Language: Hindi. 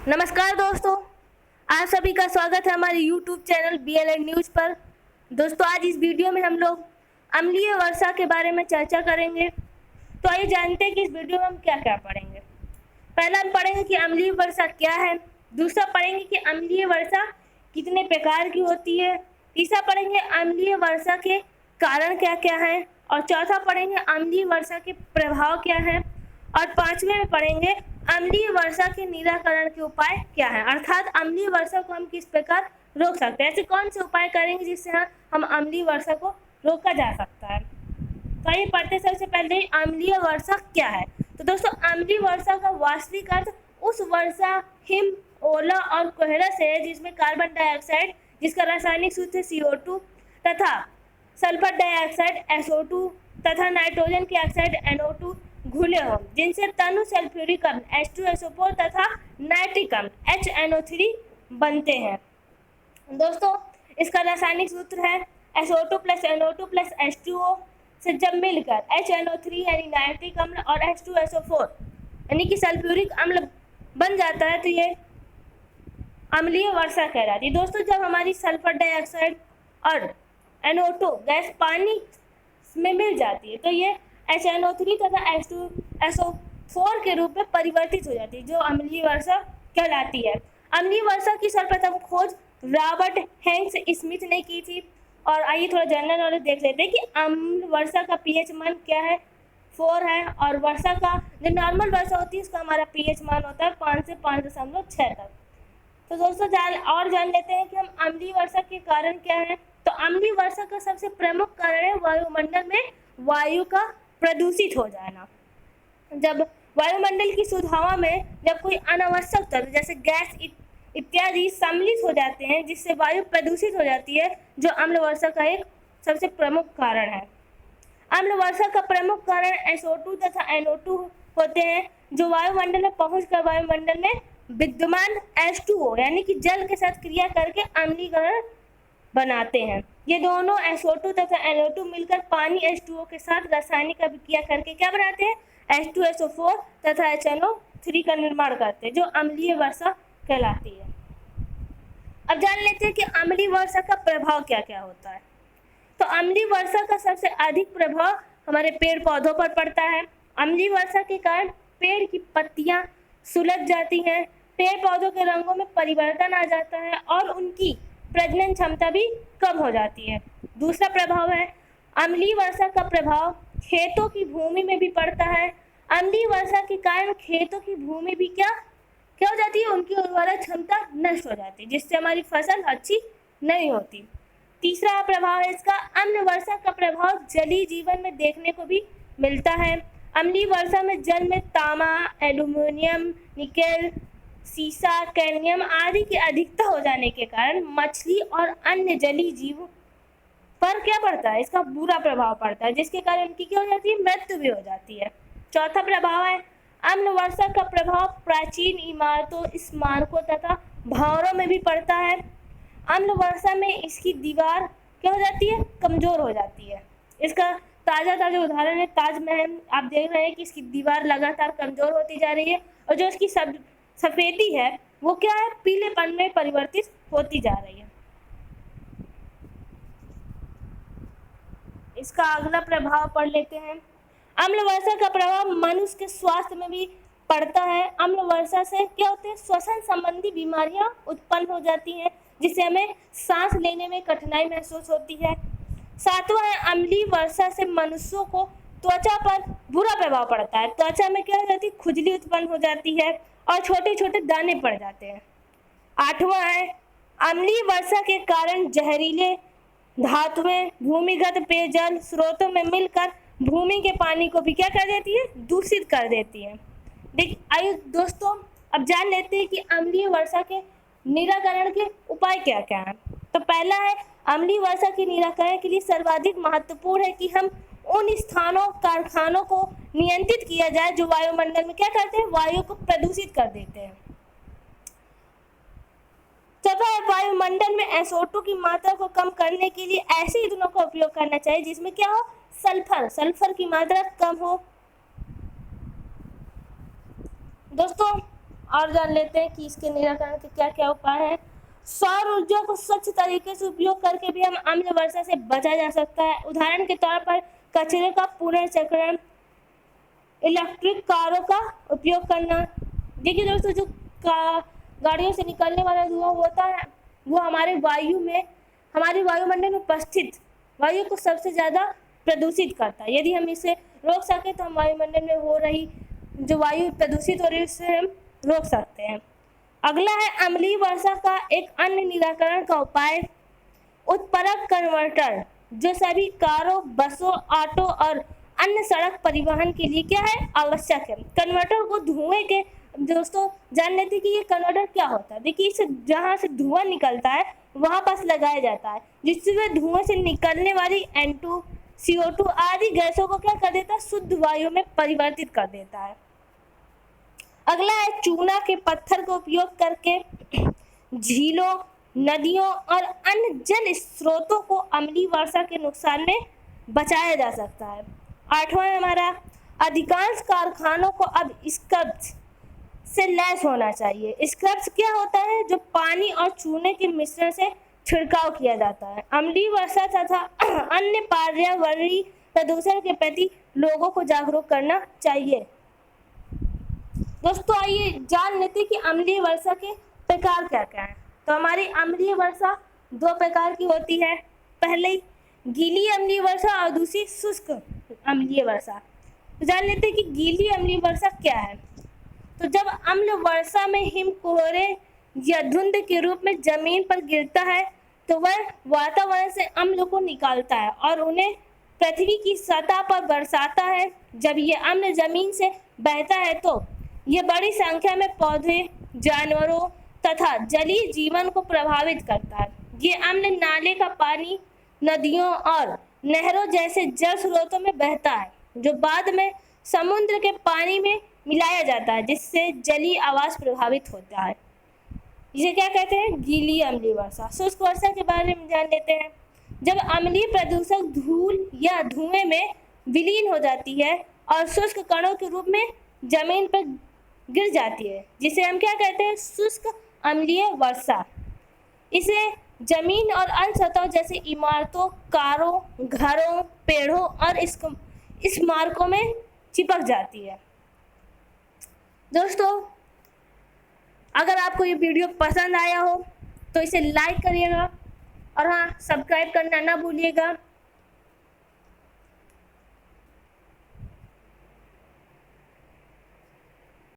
नमस्कार दोस्तों, आप सभी का स्वागत है हमारे YouTube चैनल BLN न्यूज़ पर। दोस्तों, आज इस वीडियो में हम लोग अम्लीय वर्षा के बारे में चर्चा करेंगे। तो आइए जानते हैं कि इस वीडियो में हम क्या-क्या पढ़ेंगे। पहला हम पढ़ेंगे कि अम्लीय वर्षा क्या है। दूसरा पढ़ेंगे कि अम्लीय वर्षा कितने प्रकार की होती है। तीसरा पढ़ेंगे अम्लीय वर्षा के कारण क्या-क्या हैं और चौथा पढ़ेंगे अम्लीय वर्षा के प्रभाव क्या हैं और पांचवें में पढ़ेंगे अम्लीय वर्षा के निराकरण के उपाय क्या हैं, अर्थात अम्लीय वर्षा को हम किस प्रकार रोक सकते हैं। ऐसे कौन से उपाय करेंगे जिससे हम अम्लीय वर्षा को रोका जा सकता है। तो आइए पढ़ते सबसे पहले अम्लीय वर्षा क्या है। तो दोस्तों, अम्लीय वर्षा का वास्तविक अर्थ उस वर्षा हिम, ओला और कोहरा से है जिसमें कार्बन डाइऑक्साइड, जिसका रासायनिक सूत्र CO2 तथा सल्फर डाइऑक्साइड SO2 तथा नाइट्रोजन की ऑक्साइड NO2 घुले हों, जिनसे तनु सल्फ्यूरिक अम्ल H2SO4 तथा नाइट्रिक अम्ल HNO3 बनते हैं। दोस्तों, इसका रासायनिक सूत्र है SO2 + NO2 + H2O से जब मिलकर HNO3 यानी नाइट्रिक अम्ल और H2SO4 यानी कि सल्फ्यूरिक अम्ल बन जाता है तो ये अम्लीय वर्षा कहलाती है। दोस्तों, जब हमारी सल्फर डाइऑक्साइड और NO2 गैस पानी में मिल जाती है तो ये HNO3 तथा H2SO4 के रूप में परिवर्तित हो जाती है, जो अम्लीय वर्षा कहलाती है। अम्लीय वर्षा की सर्वप्रथम खोज रॉबर्ट हैंक्स स्मिथ ने की थी। और आइए थोड़ा जनरल नॉलेज देख लेते हैं कि अम्ल वर्षा का pH मान क्या है, 4 है। और वर्षा का जो नॉर्मल वर्षा होती है उसका हमारा pH मान होता है 5 से 5.6 तक। तो दोस्तों, जान लेते हैं कि हम अम्लीय वर्षा के कारण क्या है। तो अम्लीय वर्षा का सबसे प्रमुख कारण है वायुमंडल में वायु का प्रदूषित हो जाना। जब वायुमंडल की शुद्ध हवा में जब कोई अनावश्यक तत्व जैसे गैस इत्यादि सम्मिलित हो जाते हैं जिससे वायु प्रदूषित हो जाती है, जो अम्ल वर्षा का एक सबसे प्रमुख कारण है। अम्ल वर्षा का प्रमुख कारण SO2 तथा NO2 होते हैं, जो वायुमंडल में पहुंचकर वायुमंडल में विद्यमान H2O यानी कि जल के साथ क्रिया करके अम्लीकरण बनाते हैं। ये दोनों SO2 तथा NO2 मिलकर पानी H2O के साथ रासायनिक अभिक्रिया करके क्या बनाते हैं, H2SO4 तथा HNO3 का निर्माण करते हैं, जो अम्लीय वर्षा कहलाती है। अब जान लेते हैं कि अम्लीय वर्षा का प्रभाव क्या-क्या होता है। तो अम्लीय वर्षा का सबसे अधिक प्रभाव हमारे पेड़ पौधों पर पड़ता है। अम्लीय वर्षा के कारण पेड़ की पत्तियां सुलझ जाती हैं, पेड़ पौधों के रंगों में परिवर्तन आ जाता है और उनकी प्रजनन क्षमता भी कम हो जाती है। दूसरा प्रभाव है अम्लीय वर्षा का प्रभाव खेतों की भूमि में भी पड़ता है। अम्लीय वर्षा के कारण खेतों की भूमि भी क्या हो जाती है, उनकी उर्वरक क्षमता नष्ट हो जाती है, जिससे हमारी फसल अच्छी नहीं होती। तीसरा प्रभाव है इसका अम्ल वर्षा का प्रभाव जलीय जीवन में देखने को भी मिलता है। अम्लीय वर्षा में जल में तांबा, एल्यूमिनियम, निकेल, सीसा, कैडमियम आदि की अधिकता हो जाने के कारण मछली और अन्य जलीय जीवों पर क्या पड़ता है, इसका बुरा प्रभाव पड़ता है, जिसके कारण उनकी क्या हो जाती है, मृत्यु भी हो जाती है। चौथा प्रभाव है अम्ल वर्षा का प्रभाव प्राचीन इमारतों, स्मारकों तथा भंवरों में भी पड़ता है। अम्ल वर्षा में इसकी दीवार क्या हो जाती है, कमजोर हो जाती है। इसका ताज़ा उदाहरण है ताजमहल। आप देख रहे हैं कि इसकी दीवार लगातार कमजोर होती जा रही है और जो इसकी सफेदी है वो क्या है, पीलेपन में परिवर्तित होती जा रही है। इसका अगला प्रभाव पढ़ लेते हैं। अम्ल वर्षा का प्रभाव मनुष्य के स्वास्थ्य में भी पड़ता है। अम्ल वर्षा से क्या होते हैं, श्वसन संबंधी बीमारियां उत्पन्न हो जाती हैं, जिससे हमें सांस लेने में कठिनाई महसूस होती है। सातवां है अम्लीय वर्षा से मनुष्यों को त्वचा पर बुरा प्रभाव पड़ता है। त्वचा में क्या हो जाती है, खुजली उत्पन्न हो जाती है और छोटे छोटे दाने पड़ जाते हैं। आठवां है अम्लीय वर्षा के कारण जहरीले धातुएं भूमिगत पेयजल स्रोतों में मिलकर भूमि के पानी को भी क्या कर देती है, दूषित कर देती है। आइए दोस्तों, अब जान लेते हैं कि अम्लीय वर्षा के निराकरण के उपाय क्या क्या हैं। तो पहला है अम्लीय वर्षा के निराकरण के लिए सर्वाधिक महत्वपूर्ण है कि हम उन स्थानों, कारखानों को नियंत्रित किया जाए जो वायुमंडल में क्या करते हैं, वायु को प्रदूषित कर देते हैं। चौथा है वायुमंडल में SO2 की मात्रा को कम करने के लिए ऐसे ईंधनों का उपयोग करना चाहिए जिसमें क्या हो, सल्फर की मात्रा कम हो। दोस्तों, और जान लेते हैं कि इसके निराकरण के क्या क्या उपाय हैं। सौर ऊर्जा को स्वच्छ तरीके से उपयोग करके भी हम अम्ल वर्षा से बचा जा सकता है। उदाहरण के तौर पर कचरे का पुनर्चक्रण, इलेक्ट्रिक कारों का उपयोग करना। देखिए दोस्तों, जो गाड़ियों से निकलने वाला धुआं होता है वो हमारे वायुमंडल में उपस्थित वायु को सबसे ज़्यादा प्रदूषित करता है। यदि हम इसे रोक सके तो हम वायुमंडल में हो रही जो वायु प्रदूषित हो रही है उससे हम रोक सकते हैं। अगला है अम्लीय वर्षा का एक अन्य निराकरण का उपाय, उत्प्रेरक कन्वर्टर, जो सभी कारों, बसों, ऑटो और अन्य सड़क परिवहन के लिए क्या है, आवश्यक है। कन्वर्टर को धुएं के, दोस्तों जान लेते हैं कि ये कन्वर्टर क्या होता है। देखिए, इसे जहाँ से धुआं निकलता है वहाँ पास लगाया जाता है, जिससे वह धुएं से निकलने वाली N2, CO2 आदि गैसों को क्या कर देता है, शुद्ध वायु में परिवर्तित कर देता है। अगला है चूना के पत्थर का उपयोग करके झीलों, नदियों और अन्य जल स्रोतों को अम्लीय वर्षा के नुकसान में बचाया जा सकता है। आठवां है हमारा, अधिकांश कारखानों को अब स्क्रब्स से लैस होना चाहिए। स्क्रब्स क्या होता है, जो पानी और चूने के मिश्रण से छिड़काव किया जाता है। अम्लीय वर्षा तथा अन्य पर्यावरणीय प्रदूषण के प्रति लोगों को जागरूक करना चाहिए। दोस्तों आइए जान लेते हैं कि अम्लीय वर्षा के प्रकार क्या क्या हैं। तो हमारी अम्लीय वर्षा दो प्रकार की होती है। पहले गीली अम्लीय वर्षा और दूसरी शुष्क अम्लीय वर्षा। तो जान लेते हैं कि गीली अम्लीय वर्षा क्या है। तो जब अम्ल वर्षा में हिमकोहरे या धुंध के रूप में जमीन पर गिरता है तो वह वातावरण से अम्ल को निकालता है और उन्हें पृथ्वी की सतह पर बरसाता है। जब ये अम्ल जमीन से बहता है तो ये बड़ी संख्या में पौधे, जानवरों तथा जलीय जीवन को प्रभावित करता है। ये अम्ल नाले का पानी, नदियों और नहरों जैसे जल स्रोतों में बहता है, जो बाद में समुद्र के पानी में मिलाया जाता है, जिससे जलीय आवास प्रभावित होता है। इसे क्या कहते हैं, गीली अम्लीय वर्षा। शुष्क वर्षा के बारे में जान लेते हैं। जब अम्लीय प्रदूषक धूल या धुएं में विलीन हो जाती है और शुष्क कणों के रूप में जमीन पर गिर जाती है, जिसे हम क्या कहते हैं, शुष्क अम्लीय वर्षा। इसे जमीन और अन्य सतहों जैसे इमारतों, कारों, घरों, पेड़ों और स्मारकों में चिपक जाती है। दोस्तों अगर आपको ये वीडियो पसंद आया हो तो इसे लाइक करिएगा और हाँ, सब्सक्राइब करना ना भूलिएगा।